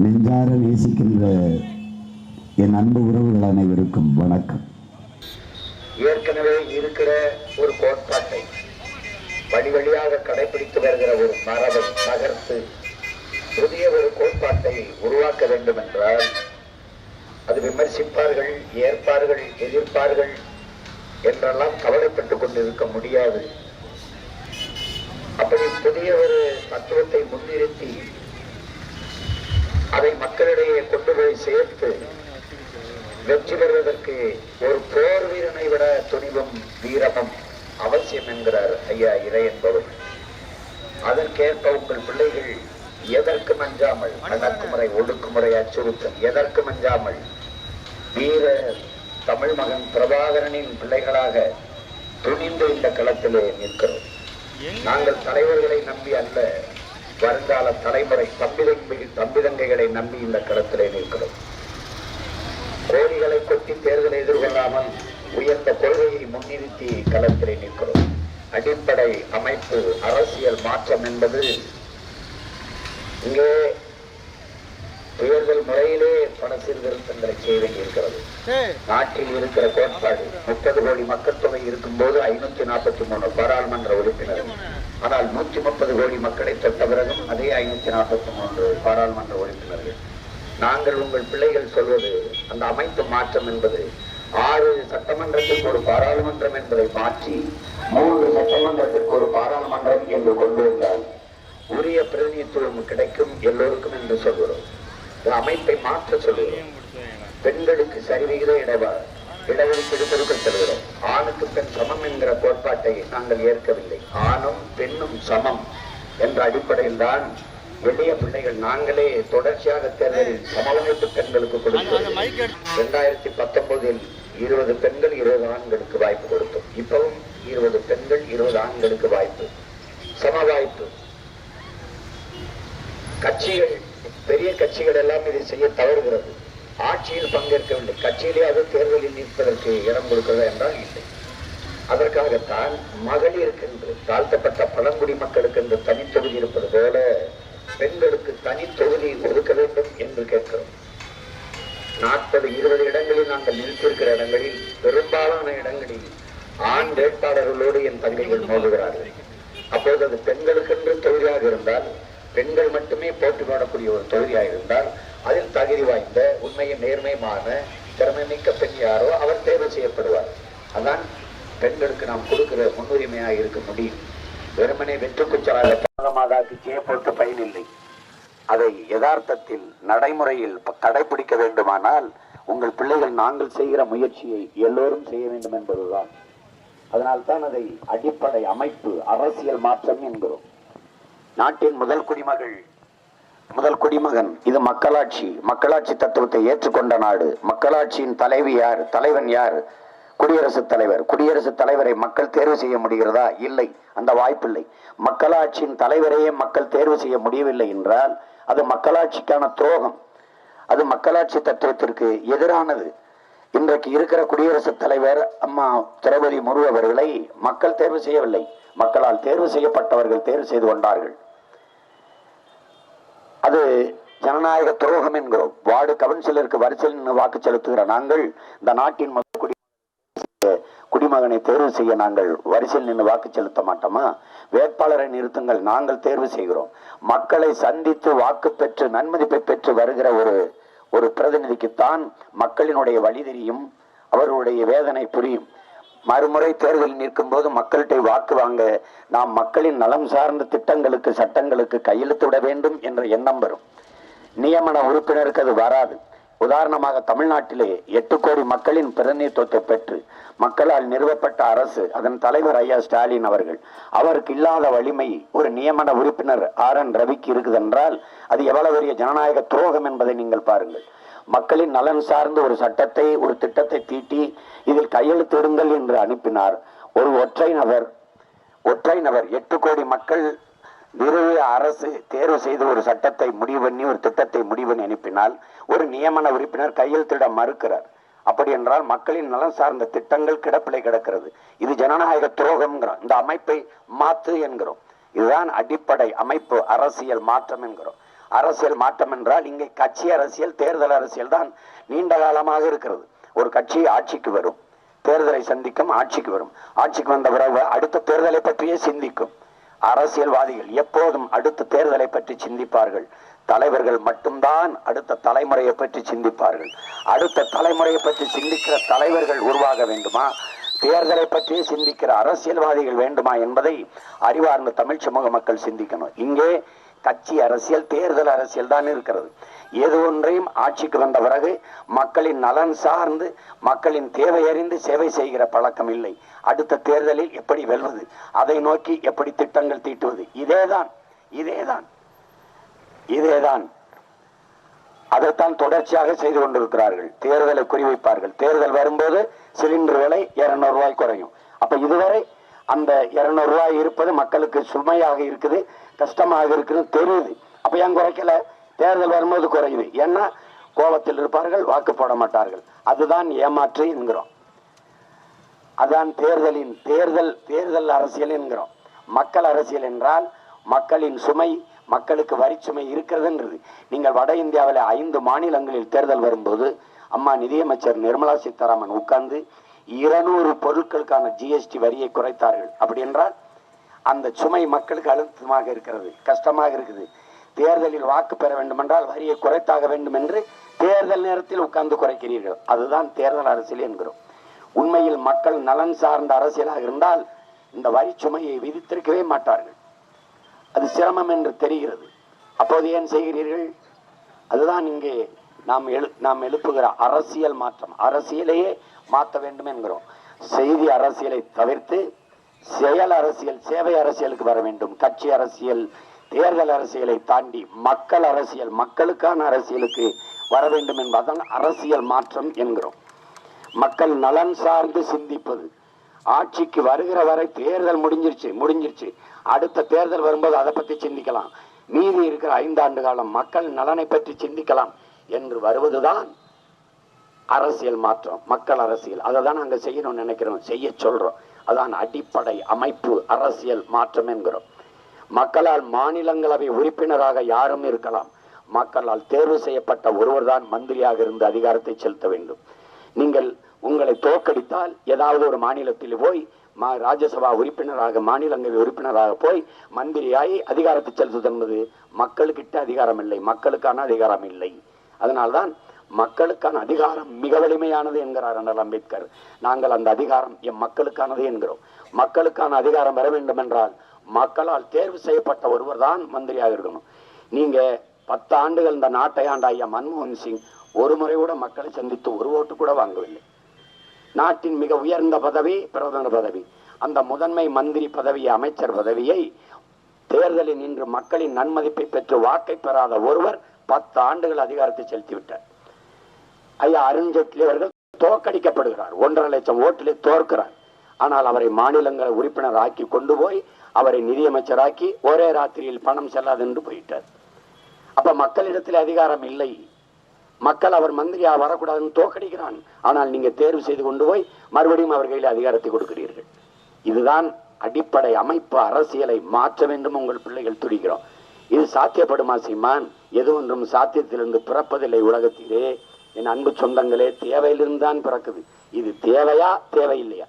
நெஞ்சார நேசிக்கின்ற என் அன்பு உறவுகள் அனைவருக்கும் வணக்கம். ஏற்கனவே இருக்கிற ஒரு கோட்பாட்டை வழி வழியாக கடைபிடித்து வருகிற ஒரு மரபை நகர்த்து புதிய ஒரு கோட்பாட்டை உருவாக்க வேண்டும் என்றால் அது விமர்சிப்பார்கள், ஏற்பார்கள், எதிர்ப்பார்கள் என்றெல்லாம் கவலைப்பட்டுக் கொண்டிருக்க முடியாது. அப்படி புதிய ஒரு தத்துவத்தை முன்னிறுத்தி அதை மக்களிடையே கொண்டு போய் சேர்த்து வெற்றி பெறுவதற்கு ஒரு போர் வீரனை விட துணிவும் வீரமும் அவசியம் என்கிறார் ஐயா இறை என்பவர். அதற்கேற்ப உங்கள் பிள்ளைகள் எதற்கும் அஞ்சாமல், அடக்குமுறை ஒடுக்குமுறை அச்சுறுத்தல் எதற்கும் அஞ்சாமல் வீர தமிழ் மகன் பிரபாகரனின் பிள்ளைகளாக துணிந்து இந்த களத்திலே நிற்கிறோம். நாங்கள் தலைவர்களை நம்பி அல்ல, வருங்கால தலைமுறை தம்பிதங்கைகளை நம்பி இந்த களத்திலே நிற்கிறோம். கோரிகளை கொட்டி தேர்தலை எதிர்கொள்ளாமல் உயர்ந்த கொள்கையை முன்னிறுத்தி களத்திலே நிற்கிறோம். அடிப்படை அமைப்பு அரசியல் மாற்றம் என்பது இங்கே தேர்தல் முறையிலே பல சீர்திருத்தங்களை செய்ய வேண்டியிருக்கிறது. நாட்டில் இருக்கிற கோட்பாடு 30 கோடி மக்கள் தொகை இருக்கும் போது 543 பாராளுமன்ற உறுப்பினர்கள், ஆனால் 130 கோடி மக்களை தொட்ட பிறகும் அதே 543 பாராளுமன்ற உறுப்பினர்கள். நாங்கள் உங்கள் பிள்ளைகள் சொல்வது அந்த அமைப்பு மாற்றம் என்பது 6 சட்டமன்றத்திற்கு ஒரு பாராளுமன்றம் என்பதை மாற்றி 3 சட்டமன்றத்திற்கு ஒரு பாராளுமன்றம் என்று கொண்டு வந்தால் உரிய பிரதிநிதித்துவம் கிடைக்கும் எல்லோருக்கும் என்று சொல்கிறோம். அமைப்பை மாற்ற சொல்கிறோம். பெண்களுக்கு சரிவிகித இடஒதுக்கீடு கொடுக்க சொல்கிறோம். ஆணுக்கு பெண் சமம் என்கிற கோட்பாட்டை நாங்கள் ஏற்கவில்லை. ஆணும் பெண்ணும் சமம் என்ற அடிப்படையில் தான் எளிய பிள்ளைகள் நாங்களே தொடர்ச்சியாக தேர்தலில் சமவமைப்பு பெண்களுக்கு கொடுத்தோம். 2019 20 பெண்கள் 20 ஆண்களுக்கு வாய்ப்பு கொடுத்தோம். இப்பவும் 20 பெண்கள் 20 ஆண்களுக்கு வாய்ப்பு, சம வாய்ப்பு. கட்சிகள், பெரிய கட்சிகள் எல்லாம் இதை செய்ய தவறுகிறது. ஆட்சியில் பங்கேற்கவில்லை, கட்சியிலேயாவது தேர்தலில் நிற்பதற்கு இடம் கொடுக்கிறதா என்றால் இல்லை. அதற்காகத்தான் மகளிருக்கு, தாழ்த்தப்பட்ட பழங்குடி மக்களுக்கு என்று தனி தொகுதி இருப்பது போல பெண்களுக்கு தனி தொகுதி ஒதுக்க வேண்டும் என்று கேட்கிறோம். 40-20 இடங்களில் நாங்கள் நிறுத்தியிருக்கிற இடங்களில் பெரும்பாலான இடங்களில் ஆண் வேட்பாளர்களோடு என் தங்கைகள் மோதுகிறார்கள். அப்போது அது பெண்களுக்கென்று தொகுதியாக இருந்தால், பெண்கள் மட்டுமே போட்டி போடக்கூடிய ஒரு தொகுதியாக இருந்தால் அதில் தகுதி வாய்ந்த உண்மையும் நேர்மையுமான திறமை மிக்க பெண் யாரோ அவர் தேர்வு செய்யப்படுவார். அதான் பெண்களுக்கு நாம் கொடுக்கிற முன்னுரிமையாக இருக்க முடியும். வெறுமனே வெற்றுக்குச்சலாக பாதமாதாக்கு போட்டு பயனில்லை. அதை யதார்த்தத்தில் நடைமுறையில் கடைபிடிக்க வேண்டுமானால் உங்கள் பிள்ளைகள் நாங்கள் செய்கிற முயற்சியை எல்லோரும் செய்ய வேண்டும் என்பதுதான். அதனால்தான் அதை அடிப்படை அமைப்பு அரசியல் மாற்றம் என்கிறோம். நாட்டின் முதல் குடிமகன் இது மக்களாட்சி. மக்களாட்சி தத்துவத்தை ஏற்றுக்கொண்ட நாடு. மக்களாட்சியின் தலைவி யார், தலைவன் யார்? குடியரசுத் தலைவர். குடியரசுத் தலைவரை மக்கள் தேர்வு செய்ய முடிகிறதா? இல்லை, அந்த வாய்ப்பில்லை. மக்களாட்சியின் தலைவரையே மக்கள் தேர்வு செய்ய முடியவில்லை என்றால் அது மக்களாட்சிக்கான துரோகம். அது மக்களாட்சி தத்துவத்திற்கு எதிரானது. இன்றைக்கு இருக்கிற குடியரசுத் தலைவர் அம்மா திரௌபதி முர்மு அவர்களை மக்கள் தேர்வு செய்யவில்லை, மக்களால் தேர்வு செய்யப்பட்டவர்கள் தேர்வு செய்து கொண்டார்கள். அது ஜனநாயக துரோகம் என்கிறோம். வார்டு கவுன்சிலருக்கு வரிசையில் வாக்கு செலுத்துகிற நாங்கள் இந்த நாட்டின் முதல் குடிமகனை தேர்வு செய்ய நாங்கள் வரிசையில் நின்று வாக்கு செலுத்த மாட்டோமா? வேட்பாளரை நிறுத்துங்கள், நாங்கள் தேர்வு செய்கிறோம். மக்களை சந்தித்து வாக்கு பெற்று நன்மதிப்பை பெற்று வருகிற ஒரு பிரதிநிதிக்குத்தான் மக்களினுடைய வழி தெரியும், அவர்களுடைய வேதனை புரியும். மறுமுறை தேர்தலில் நிற்கும் போது மக்கள்கிட்ட வாக்கு வாங்க நாம் மக்களின் நலம் சார்ந்த திட்டங்களுக்கு, சட்டங்களுக்கு கையெழுத்து விட வேண்டும் என்ற எண்ணம் வரும். நியமன உறுப்பினருக்கு அது வராது. உதாரணமாக தமிழ்நாட்டிலே 8 கோடி மக்களின் பிரதிநிதித்துவத்தை பெற்று மக்களால் நிறுவப்பட்ட அரசு, அதன் தலைவர் ஐயா ஸ்டாலின் அவர்கள், அவருக்கு இல்லாத வலிமை ஒரு நியமன உறுப்பினர் RN ரவிக்கு இருக்குது என்றால் அது எவ்வளவு பெரிய ஜனநாயக துரோகம் என்பதை நீங்கள் பாருங்கள். மக்களின் நலன் சார்ந்த ஒரு சட்டத்தை, ஒரு திட்டத்தை தீட்டி இதில் கையெழுத்திடுங்கள் என்று அனுப்பினார். ஒரு ஒற்றை நபர் 8 கோடி மக்கள் நிறுவிய அரசு தேர்வு செய்து ஒரு சட்டத்தை முடிவு பண்ணி, ஒரு திட்டத்தை முடிவு பண்ணி அனுப்பினால் ஒரு நியமன உறுப்பினர் கையெழுத்திட மறுக்கிறார். அப்படி என்றால் மக்களின் நலன் சார்ந்த திட்டங்கள் கிடப்பிலை கிடக்கிறது. இது ஜனநாயக துரோகம். இந்த அமைப்பை மாற்று என்கிறோம். இதுதான் அடிப்படை அமைப்பு அரசியல் மாற்றம் என்கிறோம். அரசியல் மாற்றம் என்றால் இங்கே கட்சி அரசியல், தேர்தல் அரசியல் தான் நீண்ட காலமாக இருக்கிறது. ஒரு கட்சி ஆட்சிக்கு வரும், தேர்தலை சந்திக்கும், ஆட்சிக்கு வரும். ஆட்சிக்கு வந்த பிறகு அடுத்த தேர்தலை பற்றியே சிந்திக்கும். அரசியல்வாதிகள் எப்போதும் அடுத்த தேர்தலை பற்றி சிந்திப்பார்கள். தலைவர்கள் மட்டும்தான் அடுத்த தலைமுறையை பற்றி சிந்திப்பார்கள். அடுத்த தலைமுறையை பற்றி சிந்திக்கிற தலைவர்கள் உருவாக வேண்டுமா, தேர்தலை பற்றியே சிந்திக்கிற அரசியல்வாதிகள் வேண்டுமா என்பதை அறிவார்ந்த தமிழ் சமூக மக்கள் சிந்திக்கணும். இங்கே கட்சி அரசியல், தேர்தல் அரசியல் தான் இருக்கிறது. எது ஒன்றையும் ஆட்சிக்கு வந்த பிறகு மக்களின் நலன் சார்ந்து, மக்களின் தேவை அறிந்து சேவை செய்கிற பழக்கம் இல்லை. அடுத்த தேர்தலில் எப்படி வெல்வது, அதை நோக்கி எப்படி திட்டங்கள் தீட்டுவது, இதேதான் அதைத்தான் தொடர்ச்சியாக செய்து கொண்டிருக்கிறார்கள். தேர்தலை குறிவைப்பார்கள். தேர்தல் வரும்போது சிலிண்டர் விலை 200 ரூபாய் குறையும். அப்ப இதுவரை அந்த 200 ரூபாய் இருப்பது மக்களுக்கு சுமையாக இருக்குது, கஷ்டமாக இருக்குது தெரியுது. அப்ப ஏன் குறைக்கல? தேர்தல் வரும்போது குறையுது. ஏன்னா கோபத்தில் இருப்பார்கள், வாக்கு போட மாட்டார்கள். அதுதான் ஏமாற்று என்கிறோம். அதான் தேர்தல் அரசியல் என்கிறோம். மக்கள் அரசியல் என்றால் மக்களின் சுமை, மக்களுக்கு வரி சுமை இருக்கிறதுன்றது. நீங்கள் வட இந்தியாவில் 5 மாநிலங்களில் தேர்தல் வரும்போது அம்மா நிதியமைச்சர் நிர்மலா சீதாராமன் உட்கார்ந்து 200 பொருட்களுக்கான ஜிஎஸ்டி வரியை குறைத்தார்கள். அப்படி என்றால் அந்த சுமை மக்களுக்கு அழுத்தமாக இருக்கிறது, கஷ்டமாக இருக்குது. தேர்தலில் வாக்கு பெற வேண்டும் என்றால் வரியை குறைத்தாக வேண்டும் என்று தேர்தல் நேரத்தில் உட்கார்ந்து குறைக்கிறீர்கள். அதுதான் தேர்தல் அரசியல் என்கிறோம். உண்மையில் மக்கள் நலன் சார்ந்த அரசியலாக இருந்தால் இந்த வரி சுமையை விதித்திருக்கவே மாட்டார்கள். அது சிரமம் என்று தெரிகிறது. அப்போது ஏன் செய்கிறீர்கள்? அதுதான் இங்கே நாம் எழுப்புகிற அரசியல் மாற்றம். அரசியலையே மாற்ற வேண்டும் என்கிறோம். செய்தி அரசியலை தவிர்த்து செயல் அரசியல், சேவை அரசியலுக்கு வர வேண்டும். கட்சி அரசியல், தேர்தல் அரசியலை தாண்டி மக்கள் அரசியல், மக்களுக்கான அரசியலுக்கு வர வேண்டும் என்பதுதான் அரசியல் மாற்றம் என்கிறோம். மக்கள் நலன் சார்ந்து சிந்திப்பது. ஆட்சிக்கு வருகிற வரை தேர்தல் முடிஞ்சிருச்சு. அடுத்த தேர்தல் வரும்போது அதை பற்றி சிந்திக்கலாம். மீதி இருக்கிற 5 ஆண்டு காலம் மக்கள் நலனை பற்றி சிந்திக்கலாம் என்று வருவதுதான் அரசியல் மாற்றம், மக்கள் அரசியல். அதை தான் நாங்கள் செய்யணும்னு நினைக்கிறோம், செய்ய சொல்றோம். அதான் அடிப்படை அமைப்பு அரசியல் மாற்றம் என்கிறோம். மக்களால் மாநிலங்களவை உறுப்பினராக யாரும் இருக்கலாம். மக்களால் தேர்வு செய்யப்பட்ட ஒருவர் தான் மந்திரியாக இருந்து அதிகாரத்தை செலுத்த வேண்டும். நீங்கள் உங்களை தோற்கடித்தால் ஏதாவது ஒரு மாநிலத்தில் போய் ராஜ்யசபா உறுப்பினராக, மாநிலங்களவை உறுப்பினராக போய் மந்திரியாகி அதிகாரத்தை செலுத்துவது என்பது மக்களுக்கிட்ட அதிகாரம் இல்லை, மக்களுக்கான அதிகாரம் இல்லை. அதனால்தான் மக்களுக்கான அதிகாரம் மிக வலிமையானது என்கிறார் அண்ணல் அம்பேத்கர். நாங்கள் அந்த அதிகாரம் எம் மக்களுக்கானது என்கிறோம். மக்களுக்கான அதிகாரம் வர வேண்டும் என்றால் மக்களால் தேர்வு செய்யப்பட்ட ஒருவர் தான் மந்திரியாக இருக்கணும். நீங்க 10 ஆண்டுகள் இந்த நாட்டை ஆண்ட ஐயா மன்மோகன் சிங் ஒரு முறை கூட மக்களை சந்தித்து ஒரு ஓட்டு கூட வாங்கவில்லை. நாட்டின் மிக உயர்ந்த பதவி பிரதமர் பதவி, அந்த முதன்மை மந்திரி பதவியை, அமைச்சர் பதவியை தேர்தலில் நின்று மக்களின் நன்மதிப்பை பெற்று வாக்கை பெறாத ஒருவர் 10 ஆண்டுகள் அதிகாரத்தை செலுத்திவிட்டார். ஐயா அருண்ஜேட்லி அவர்கள் தோற்கடிக்கப்படுகிறார். 1.5 லட்சம் ஓட்டிலே தோற்கிறார். ஆனால் அவரை மாநிலங்களவை உறுப்பினர் ஆக்கி கொண்டு போய் அவரை நிதியமைச்சராக்கி ஒரே ராத்திரியில் பணம் செல்லாது என்று போயிட்டார். அப்ப மக்களிடத்தில் அதிகாரம் இல்லை. மக்கள் அவர் மந்திரியா வரக்கூடாதுன்னு தோற்கடிக்கிறான். ஆனால் நீங்க தேர்வு செய்து கொண்டு போய் மறுபடியும் அவர் கையில் அதிகாரத்தை கொடுக்கிறீர்கள். இதுதான் அடிப்படை அமைப்பு. அரசியலை மாற்ற வேண்டும் உங்கள் பிள்ளைகள் துடிக்கிறோம். இது சாத்தியப்படுமா சீமான்? எது ஒன்றும் சாத்தியத்திலிருந்து பிறப்பதில்லை உலகத்திலே. என் அன்பு சொந்தங்களே, தேவையிலிருந்து தான் பிறக்குது. இது தேவையா தேவையில்லையா?